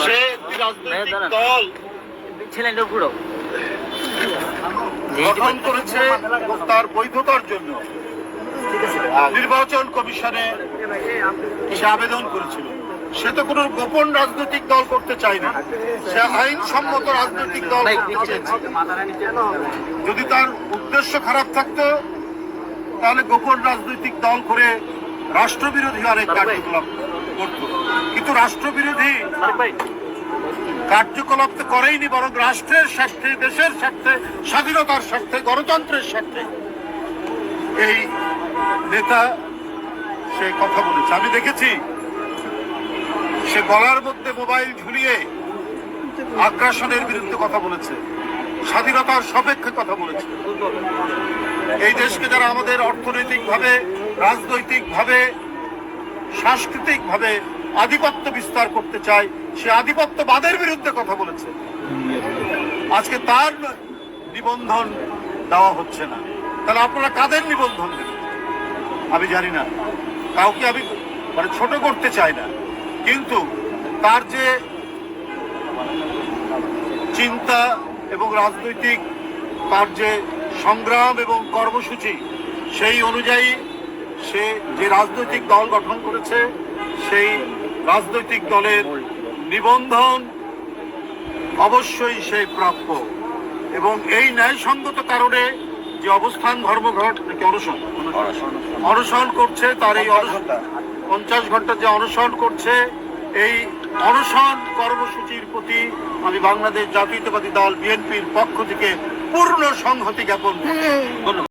সে রাজনৈতিক দল গঠন করেছে এবং তার বৈধতার জন্য নির্বাচন কমিশনে সে আবেদন করেছিল। সে তো কোনো গোপন রাজনৈতিক দল করতে চায় না, সে আইনসম্মত রাজনৈতিক দল করতে চেয়েছে। যদি তার উদ্দেশ্য খারাপ থাকতো তাহলে গোপন রাজনৈতিক দল করে রাষ্ট্রবিরোধী অনেক কার্যকলাপ করত, কিন্তু রাষ্ট্রবিরোধী কার্যকলাপ তো করেইনি, বরং রাষ্ট্রের স্বার্থে, দেশের স্বার্থে, স্বাধীনতার স্বার্থে, গণতন্ত্রের স্বার্থে এই নেতা সে কথা বলেছে। আমি দেখেছি সে গলার মধ্যে মোবাইল ঝুলিয়ে আগ্রাসনের বিরুদ্ধে কথা বলেছে, স্বাধীনতার সপক্ষে কথা বলেছে। এই দেশকে যারা আমাদের অর্থনৈতিকভাবে, রাজনৈতিকভাবে, সাংস্কৃতিকভাবে আধিপত্য বিস্তার করতে চায়, সে আধিপত্যবাদের বিরুদ্ধে কথা বলেছে। আজকে তার নিবন্ধন দেওয়া হচ্ছে না, তাহলে আপনারা কাদের নিবন্ধন দেবেন? আমি জানি না, কাউকে আমি ছোট করতে চাই না, কিন্তু তার যে চিন্তা এবং রাজনৈতিক তার যে সংগ্রাম এবং কর্মসূচি, সেই অনুযায়ী সে যে রাজনৈতিক দল গঠন করেছে সেই রাজনৈতিক দলের নিবন্ধন অবশ্যই সেই প্রাপ্য। এবং এই ন্যায়সঙ্গত কারণে যে অবস্থান ধর্মঘট থেকে অনশন করছে, তার এই 50 ঘন্টা যে অনশন করছে, এই অনশন কর্মসূচির প্রতি আমি বাংলাদেশ জাতীয়তাবাদী দল বিএনপির পক্ষ থেকে পূর্ণ সংহতি জ্ঞাপন করছি। ধন্যবাদ।